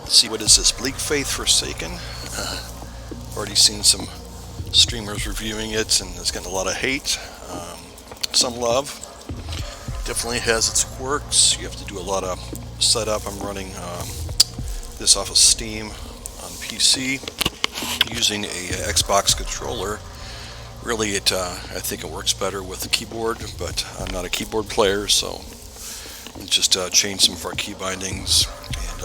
Let's see, what is this? Bleak Faith Forsaken? Already seen some streamers reviewing it, and it's getting a lot of hate. Some love. Definitely has its quirks. You have to do a lot of setup. I'm running this off of Steam on PC using a Xbox controller. Really, I think it works better with the keyboard, but I'm not a keyboard player, so just changed some of our key bindings. And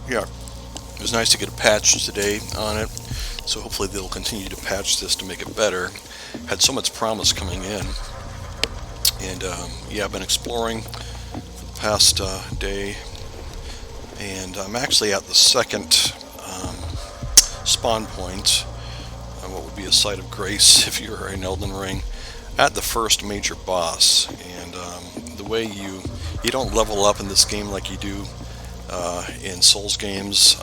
yeah, it was nice to get a patch today on it, so hopefully they'll continue to patch this to make it better. Had so much promise coming in, and yeah, I've been exploring for the past day, and I'm actually at the second spawn point, what would be a site of grace if you're in Elden Ring, at the first major boss. And the way you don't level up in this game like you do in Souls games.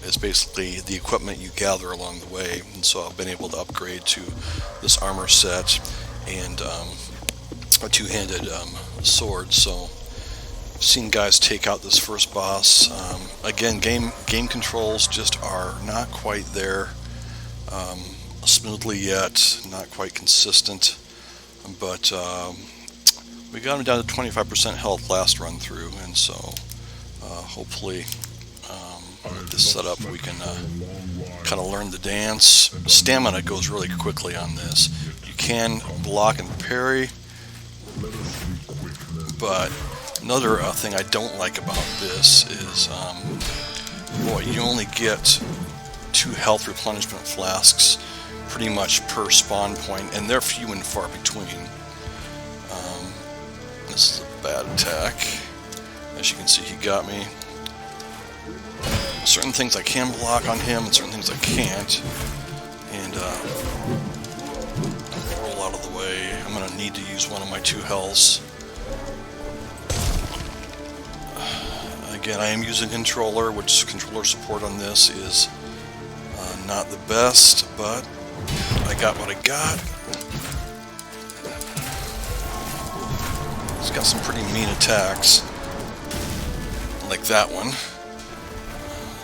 Is basically the equipment you gather along the way, and so I've been able to upgrade to this armor set and a two-handed sword. So I've seen guys take out this first boss. Again, game controls just are not quite there smoothly yet, not quite consistent, but we got him down to 25% health last run through, and so hopefully with this setup we can kind of learn the dance. Stamina goes really quickly on this. You can block and parry, but another thing I don't like about this is boy, you only get 2 health replenishment flasks pretty much per spawn point, and they're few and far between. This is a bad attack. As you can see, he got me. Certain things I can block on him, and certain things I can't. And roll out of the way. I'm going to need to use one of my 2 healths. Again, I am using controller, which controller support on this is not the best, but I got what I got. He's got some pretty mean attacks, like that one.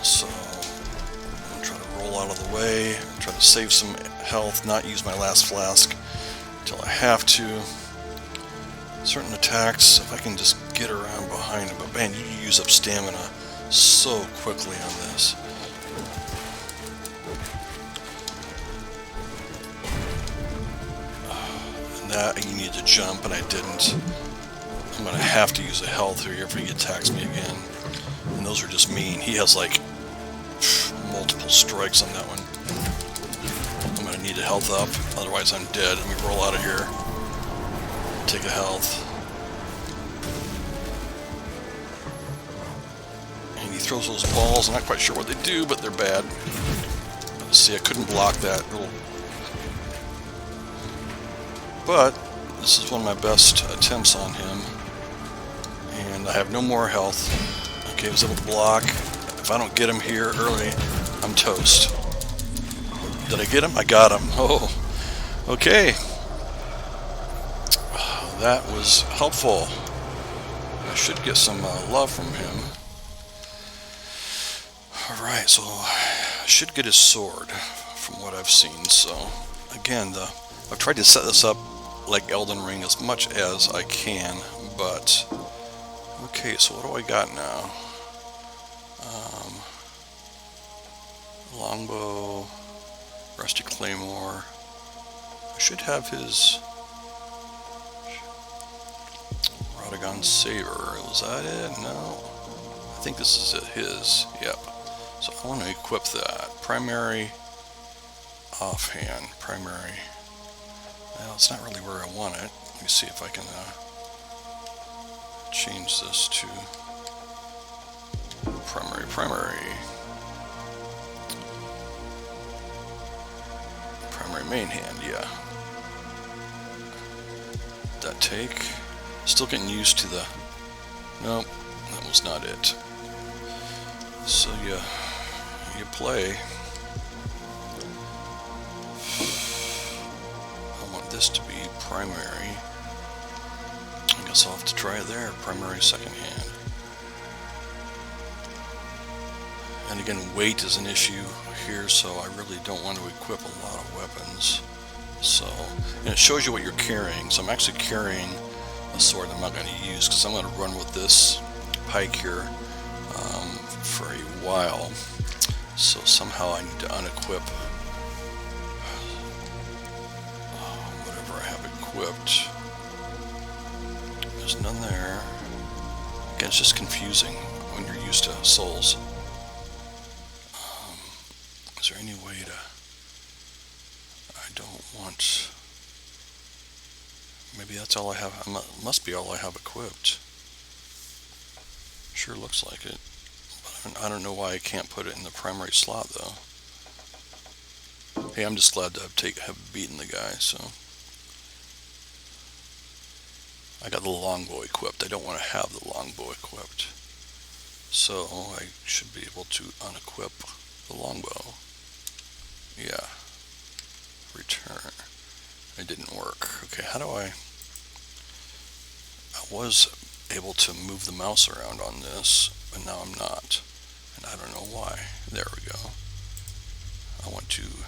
So I'm trying to roll out of the way, try to save some health, not use my last flask until I have to. Certain attacks, if I can just get around behind him, but man, you use up stamina so quickly on this. And that, you need to jump, and I didn't. I'm going to have to use a health here if he attacks me again. And those are just mean. He has like multiple strikes on that one. I'm going to need a health up, otherwise I'm dead. Let me roll out of here. Take a health. And he throws those balls. I'm not quite sure what they do, but they're bad. See, I couldn't block that little. But this is one of my best attempts on him. And I have no more health. Okay, I was able to block. If I don't get him here early, I'm toast. Did I get him? I got him. Oh, okay. That was helpful. I should get some love from him. Alright, so I should get his sword from what I've seen. So, again, I've tried to set this up like Elden Ring as much as I can, but okay, so what do I got now? Longbow, rusty claymore. I should have his Radagon saber. Was that it? No. I think this is it. His. Yep. So I want to equip that. Primary, offhand. Primary. Well, it's not really where I want it. Let me see if I can change this to primary. Primary main hand, yeah. That take. Still getting used to the. Nope, that was not it. So you play. I want this to be primary. I guess I'll have to try it there. Primary second hand. And again, weight is an issue here, so I really don't want to equip a lot of weapons. So, and it shows you what you're carrying. So I'm actually carrying a sword I'm not going to use because I'm going to run with this pike here for a while. So somehow I need to unequip whatever I have equipped. There's none there. Again, it's just confusing when you're used to souls. Is there any way to... I don't want... Maybe that's all I have. Must be all I have equipped. Sure looks like it. But I don't know why I can't put it in the primary slot, though. Hey, I'm just glad to have beaten the guy, so... I got the longbow equipped. I don't want to have the longbow equipped. So I should be able to unequip the longbow. Yeah. Return. It didn't work. Okay, how do I was able to move the mouse around on this, but now I'm not. And I don't know why. There we go. I want to...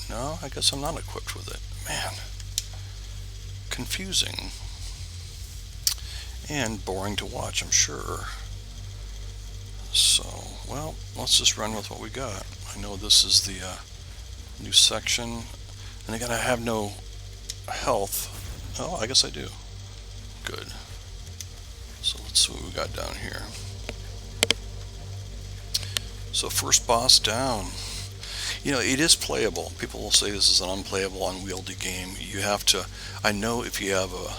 No, I guess I'm not equipped with it. Man. Confusing. And boring to watch, I'm sure. So, well, let's just run with what we got. I know this is the new section. And again, I have no health. Oh, I guess I do. Good. So let's see what we got down here. So first boss down. You know, it is playable. People will say this is an unplayable, unwieldy game. You have to... I know if you have a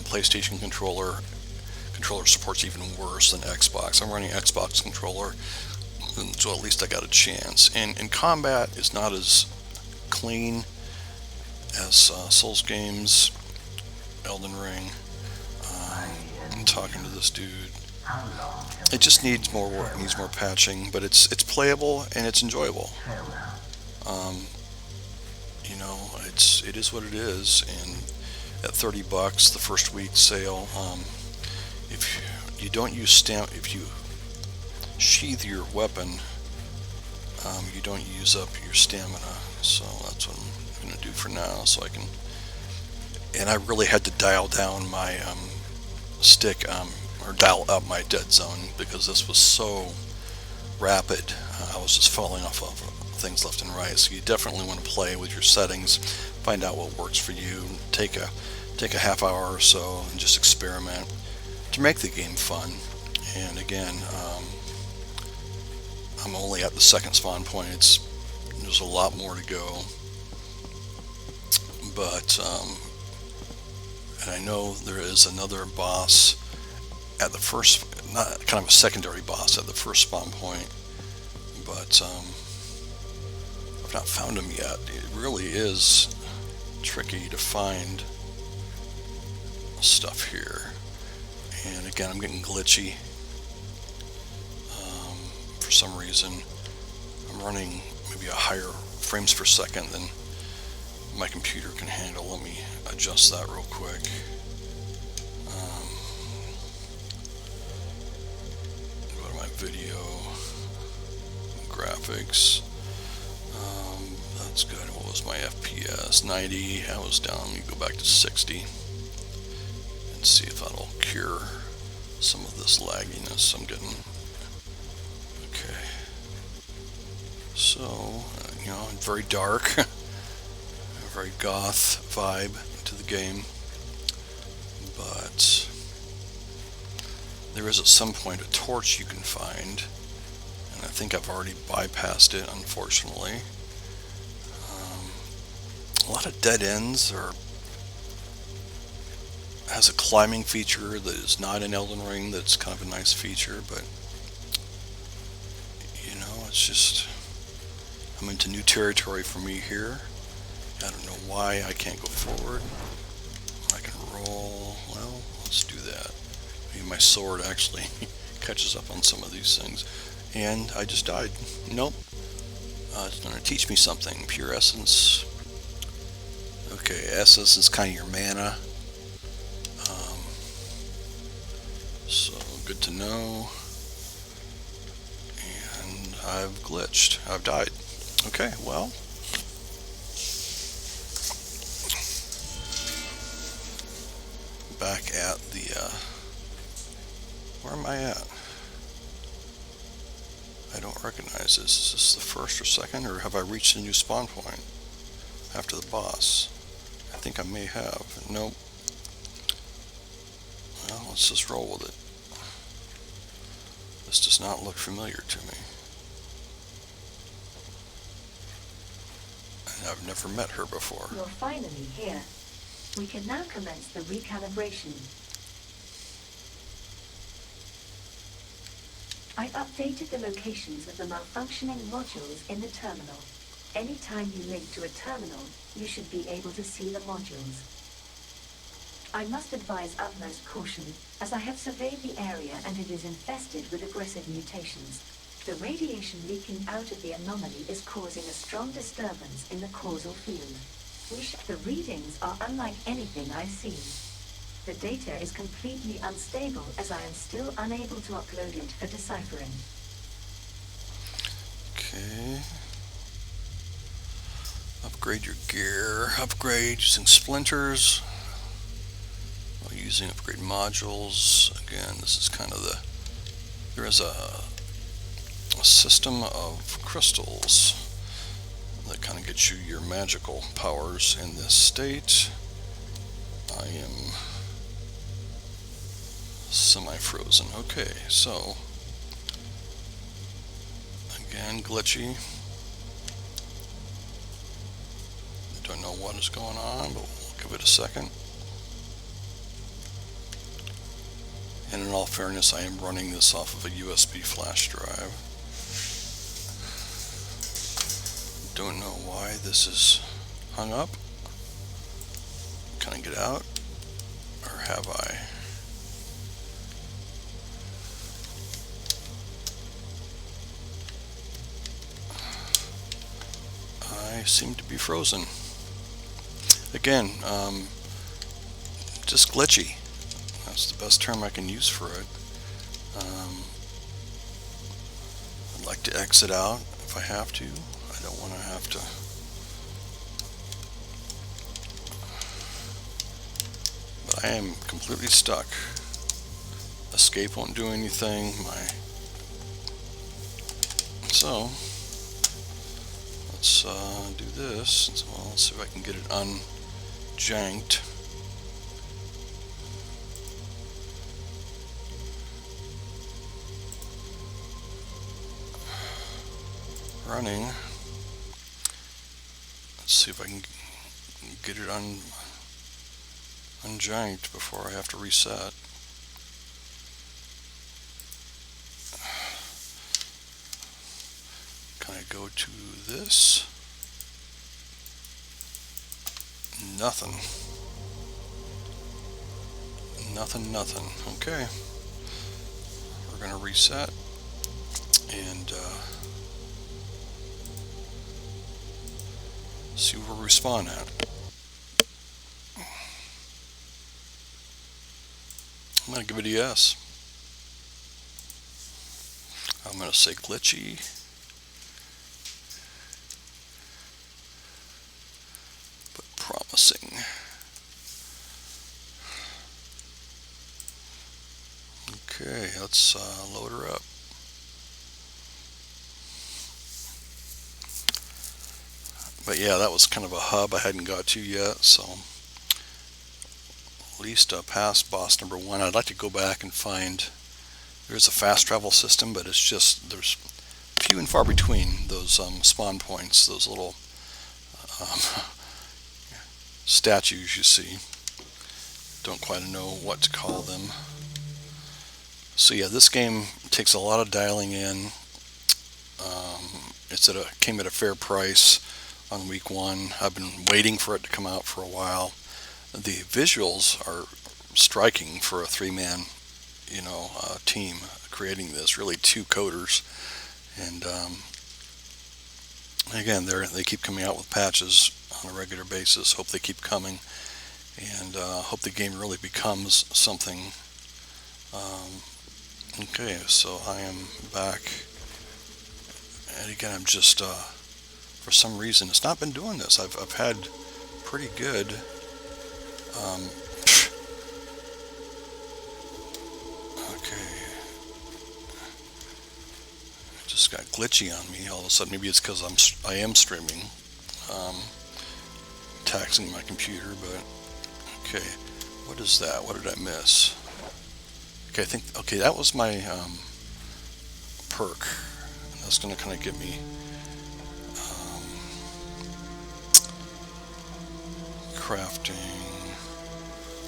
PlayStation controller support's even worse than Xbox. I'm running Xbox controller, so at least I got a chance. And combat is not as clean as Souls games, Elden Ring. I'm talking to this dude. It just needs more work, needs more patching, but it's playable and it's enjoyable. You know, it is what it is, and at $30, the first week sale, if you don't use if you sheathe your weapon, you don't use up your stamina. So that's what I'm going to do for now. So I can, and I really had to dial down my stick, or dial up my dead zone because this was so rapid. I was just falling off of things left and right. So you definitely want to play with your settings, find out what works for you, take a half hour or so and just experiment to make the game fun. And again, I'm only at the second spawn point. There's a lot more to go, but and I know there is another boss at the first, not kind of a secondary boss at the first spawn point, but I've not found him yet. It really is tricky to find stuff here. And again, I'm getting glitchy for some reason. I'm running maybe a higher frames per second than my computer can handle. Let me adjust that real quick. Go to my video, graphics. That's good. What was my FPS? 90. I was down. Let me go back to 60 and see if that'll cure some of this lagginess I'm getting. Okay. So, you know, very dark, a very goth vibe to the game, but there is at some point a torch you can find, and I think I've already bypassed it, unfortunately. A lot of dead ends, or has a climbing feature that is not in Elden Ring. That's kind of a nice feature, but you know, it's just, I'm into new territory for me here. I don't know why I can't go forward. I can roll. Well, let's do that. Maybe my sword actually catches up on some of these things. And I just died. Nope. It's going to teach me something. Pure essence. Okay, essence is kind of your mana. So good to know. I've glitched. I've died. Okay, well. Back at the, where am I at? I don't recognize this. Is this the first or second, or have I reached a new spawn point after the boss? I think I may have. Nope. Well, let's just roll with it. This does not look familiar to me. And I've never met her before. You're finally here. We can now commence the recalibration. I've updated the locations of the malfunctioning modules in the terminal. Anytime you link to a terminal, you should be able to see the modules. I must advise utmost caution, as I have surveyed the area and it is infested with aggressive mutations. The radiation leaking out of the anomaly is causing a strong disturbance in the causal field. The readings are unlike anything I've seen. The data is completely unstable as I am still unable to upload it for deciphering. Okay. Upgrade your gear. Upgrade using splinters. Using upgrade modules. Again, this is kind of the... There is a system of crystals that kind of gets you your magical powers in this state. I am semi-frozen. Okay, so again, glitchy. Don't know what is going on, but we'll give it a second. And in all fairness, I am running this off of a USB flash drive. Don't know why this is hung up. Can I get out? Or have I? I seem to be frozen. Again, just glitchy. That's the best term I can use for it. I'd like to exit out if I have to. I don't want to have to. But I am completely stuck. Escape won't do anything. So let's do this. Well, let's see if I can get it unjanked. Running. Let's see if I can get it unjanked before I have to reset. Can I go to this? Nothing. Nothing. Okay. We're going to reset and see where we spawn at. I'm going to give it a yes. I'm going to say glitchy. But promising. Okay, let's load her up. But yeah, that was kind of a hub I hadn't got to yet, so at least past boss number 1. I'd like to go back and find, there's a fast travel system, but it's just, there's few and far between those spawn points, those little statues you see. Don't quite know what to call them. So yeah, this game takes a lot of dialing in. Came at a fair price on week 1. I've been waiting for it to come out for a while. The visuals are striking for a 3-man, team creating this. Really 2 coders, and again, they keep coming out with patches on a regular basis. Hope they keep coming, and hope the game really becomes something. Okay, so I am back And again, I'm just, for some reason, it's not been doing this. I've had pretty good, um, okay, it just got glitchy on me all of a sudden. Maybe it's because I am streaming, um, taxing my computer, but okay, what is that? What did I miss? Okay, I think, okay, that was my perk. That's going to kind of get me crafting.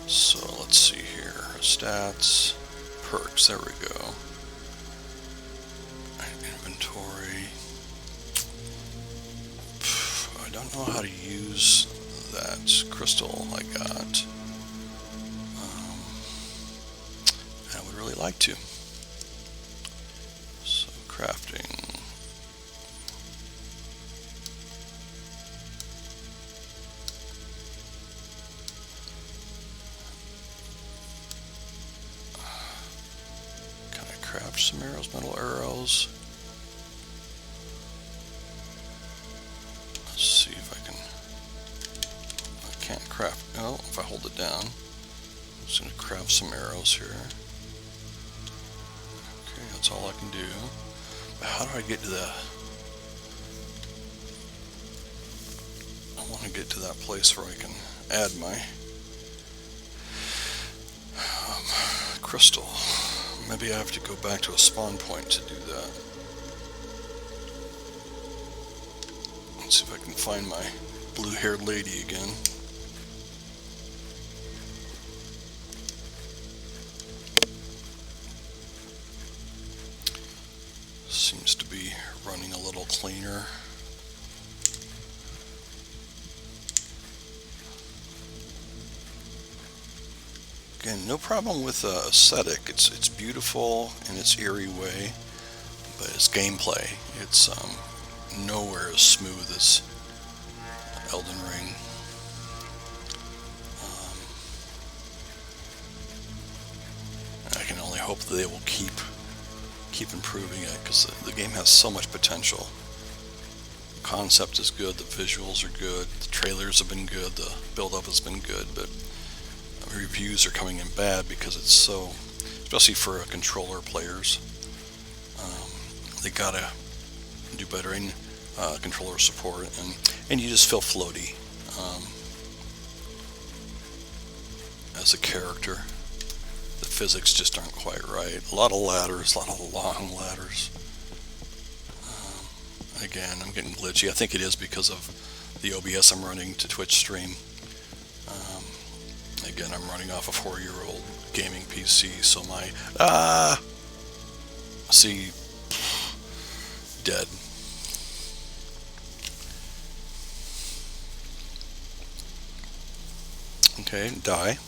So let's see here. Stats, perks, there we go. Inventory. I don't know how to use that crystal I got. I would really like to. So crafting. Can I craft some arrows, metal arrows? Let's see if I can. I can't craft. Oh, if I hold it down. I'm just going to craft some arrows here. Okay, that's all I can do. But how do I get to the... I want to get to that place where I can add my crystal. Maybe I have to go back to a spawn point to do that. Let's see if I can find my blue-haired lady again. Seems to be running a little cleaner. Again, no problem with aesthetic. It's beautiful in its eerie way, but its gameplay, it's nowhere as smooth as Elden Ring. I can only hope that they will keep improving it, because the game has so much potential. The concept is good, the visuals are good, the trailers have been good, the build-up has been good, but reviews are coming in bad because it's so, especially for controller players, they gotta do better in controller support, and you just feel floaty as a character. The physics just aren't quite right. A lot of ladders, a lot of long ladders. Again, I'm getting glitchy. I think it is because of the OBS I'm running to Twitch stream. Again, I'm running off a 4-year-old gaming PC, so my see, dead. Okay, die.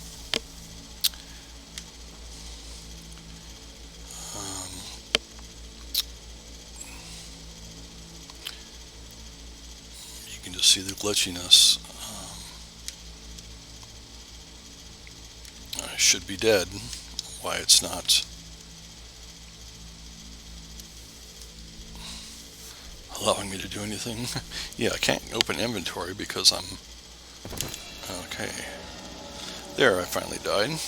You can just see the glitchiness. I should be dead. Why it's not allowing me to do anything? Yeah, I can't open inventory because I'm... Okay. There, I finally died.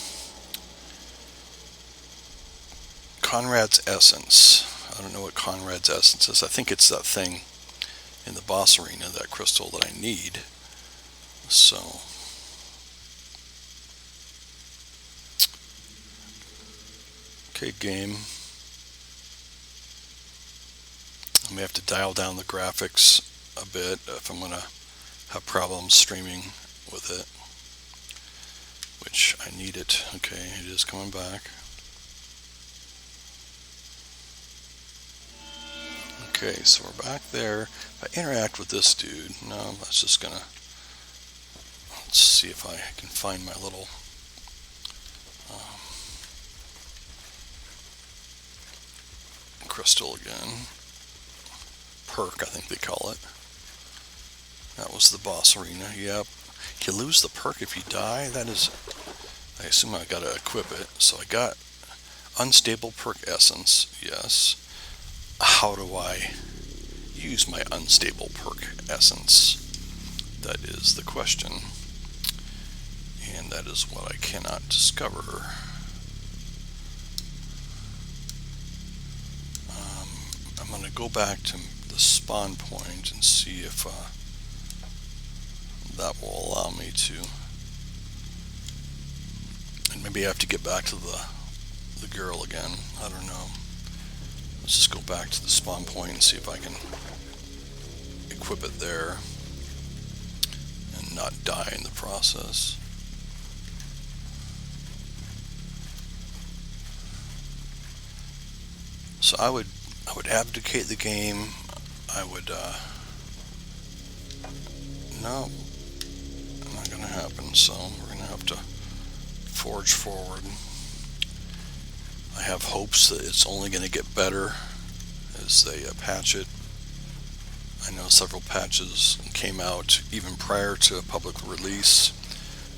Conrad's Essence. I don't know what Conrad's Essence is. I think it's that thing in the boss arena, that crystal that I need. So... Okay, game. I may have to dial down the graphics a bit if I'm going to have problems streaming with it, which I need it. Okay, it is coming back. Okay, so we're back there. If I interact with this dude, no, that's just going to... Let's see if I can find my little... crystal again. Perk, I think they call it. That was the boss arena. Yep. You lose the perk if you die. That is... I assume I gotta equip it. So I got unstable perk essence. Yes. How do I use my unstable perk essence? That is the question. And that is what I cannot discover. I'm going to go back to the spawn point and see if that will allow me to. And maybe I have to get back to the girl again. I don't know. Let's just go back to the spawn point and see if I can equip it there and not die in the process. So I would abdicate the game. I would no, not gonna happen. So we're gonna have to forge forward. I have hopes that it's only going to get better as they patch it. I know several patches came out even prior to public release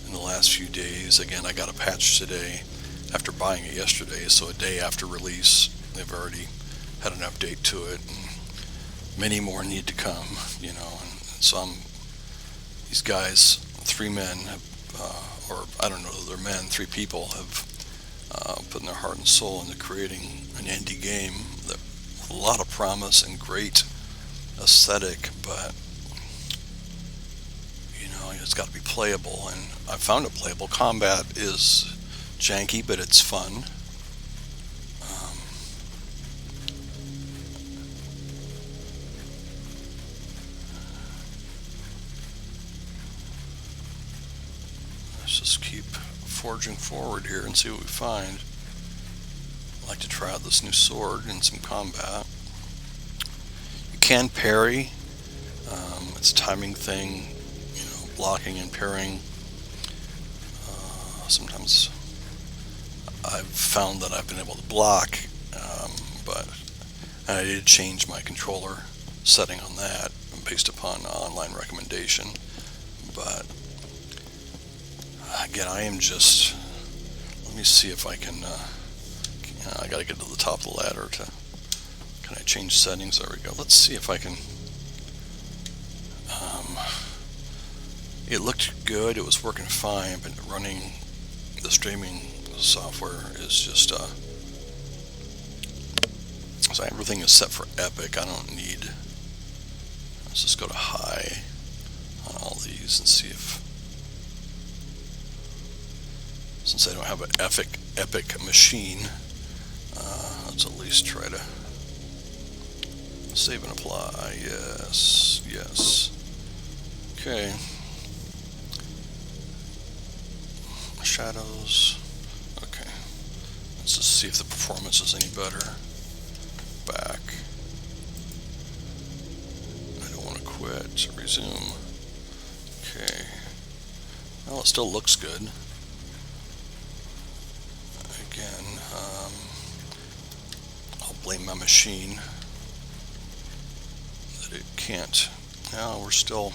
in the last few days. Again, I got a patch today after buying it yesterday, so a day after release they've already had an update to it, and many more need to come, you know. And so these guys, 3 men, or I don't know if they're men, 3 people have putting their heart and soul into creating an indie game that with a lot of promise and great aesthetic, but you know, it's got to be playable, and I found it playable. Combat is janky, but it's fun. Let's just keep forging forward here and see what we find. I'd like to try out this new sword in some combat. You can parry. It's a timing thing, you know, blocking and parrying. Sometimes I've found that I've been able to block, but I did change my controller setting on that based upon online recommendation. But again, I am just, let me see if I can, I gotta get to the top of the ladder can I change settings? There we go. Let's see if I can, it looked good, it was working fine, but running the streaming software is just, so everything is set for epic. I don't need, let's just go to high on all these and see if, since I don't have an epic machine, let's at least try to save and apply. Yes. Okay. Shadows. Okay. Let's just see if the performance is any better. Back. I don't want to quit. Resume. Okay. Well, it still looks good. Again, I'll blame my machine that it can't. Now we're still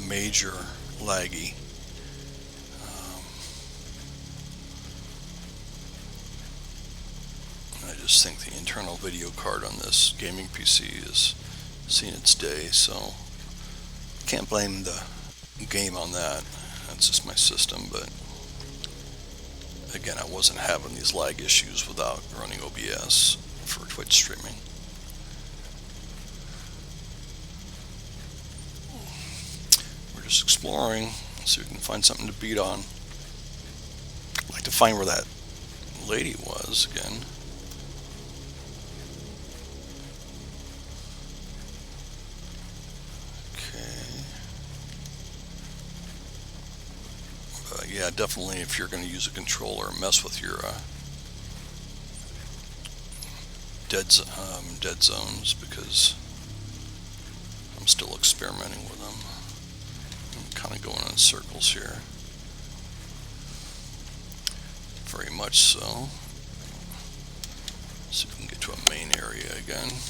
major laggy. I just think the internal video card on this gaming PC is seeing its day, so can't blame the game on that. That's just my system, but again, I wasn't having these lag issues without running OBS for Twitch streaming. We're just exploring, see if we can find something to beat on. I'd like to find where that lady was again. Yeah, definitely if you're going to use a controller, mess with your dead zones, because I'm still experimenting with them. I'm kind of going in circles here. Very much so. See if we can get to a main area again.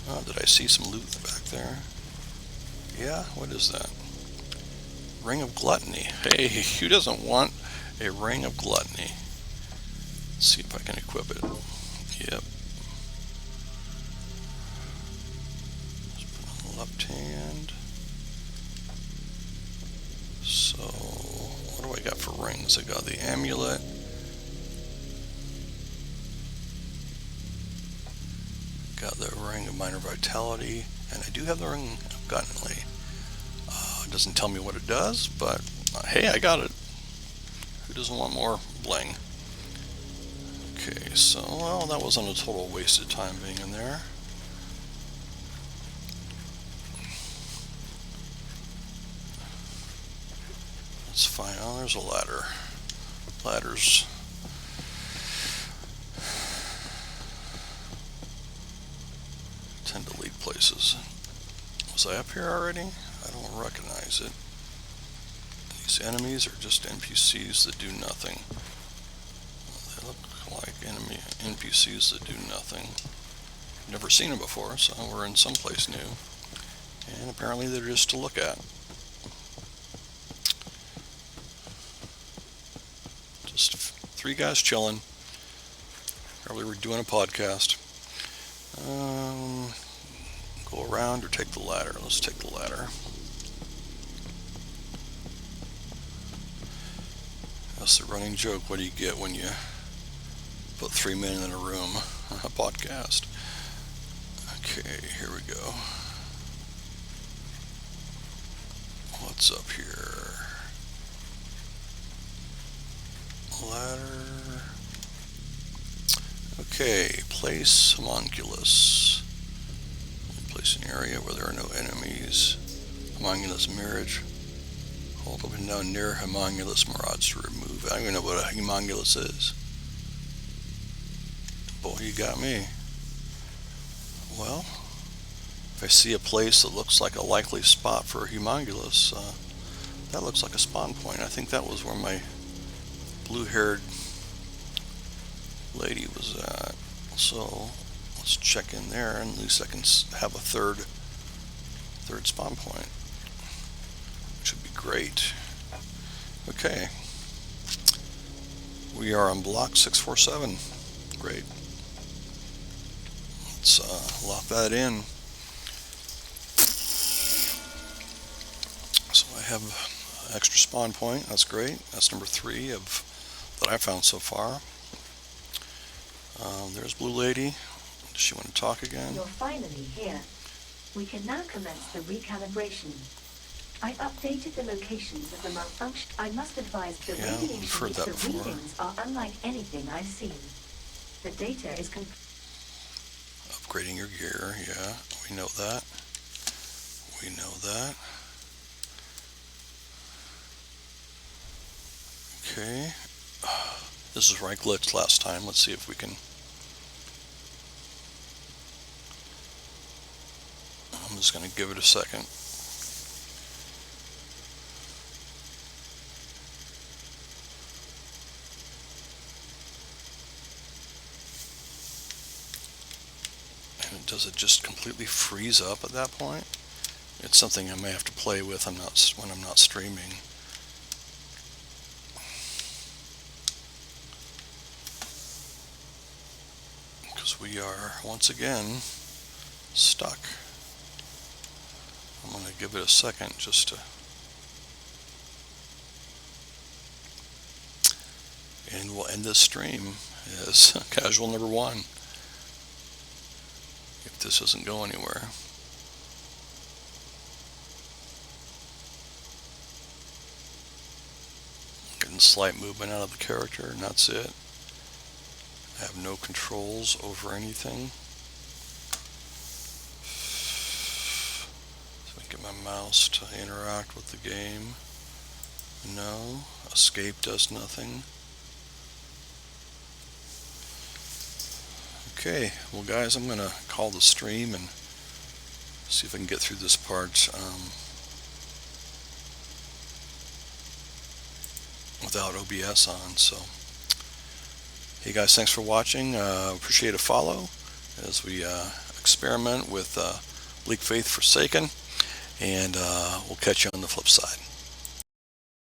Oh, did I see some loot back there? Yeah, what is that? Ring of Gluttony. Hey, who doesn't want a Ring of Gluttony? Let's see if I can equip it. Yep. So I got the amulet. Got the ring of minor vitality, and I do have the ring of Gunley. It doesn't tell me what it does, but hey, I got it. Who doesn't want more bling? Okay, so, well, that wasn't a total waste of time being in there. Let's find, oh, there's a ladder. Ladders. Tend to lead places. Was I up here already? I don't recognize it. These enemies are just NPCs that do nothing. They look like enemy NPCs that do nothing. Never seen them before, so we're in someplace new. And apparently they're just to look at. Just three guys chilling. Probably we're doing a podcast. Go around or take the ladder. Let's take the ladder. That's the running joke. What do you get when you put 3 men in a room? A podcast. Okay, here we go. What's up here? Ladder. Okay, place homunculus. Place an area where there are no enemies. Homunculus mirage. Hold up and down near homunculus mirage to remove. I don't even know what a homunculus is. Boy, you got me. Well, if I see a place that looks like a likely spot for a homunculus, that looks like a spawn point. I think that was where my blue-haired lady was at. So let's check in there, and at least I can have a third spawn point, which would be great. Okay, we are on block 647. Great. Let's lock that in. So I have an extra spawn point. That's great. That's number 3 of that I found so far. There's Blue Lady. Does she want to talk again? You're finally here. We can now commence the recalibration. I've updated the locations of the malfunction. I must advise the radiation heard that before. readings are unlike anything I've seen. The data is Upgrading your gear, yeah, we know that. We know that. Okay. This is where I glitched last time. Let's see if we can. I'm just going to give it a second. And does it just completely freeze up at that point? It's something I may have to play with. When I'm not streaming. Because we are once again stuck. I'm going to give it a second just to. And we'll end this stream as casual number 1. If this doesn't go anywhere. Getting slight movement out of the character, and that's it. I have no controls over anything. So I can get my mouse to interact with the game. No. Escape does nothing. Okay, well guys, I'm going to call the stream and see if I can get through this part without OBS on. So, hey guys, thanks for watching. Appreciate a follow as we experiment with Bleak Faith Forsaken, and we'll catch you on the flip side.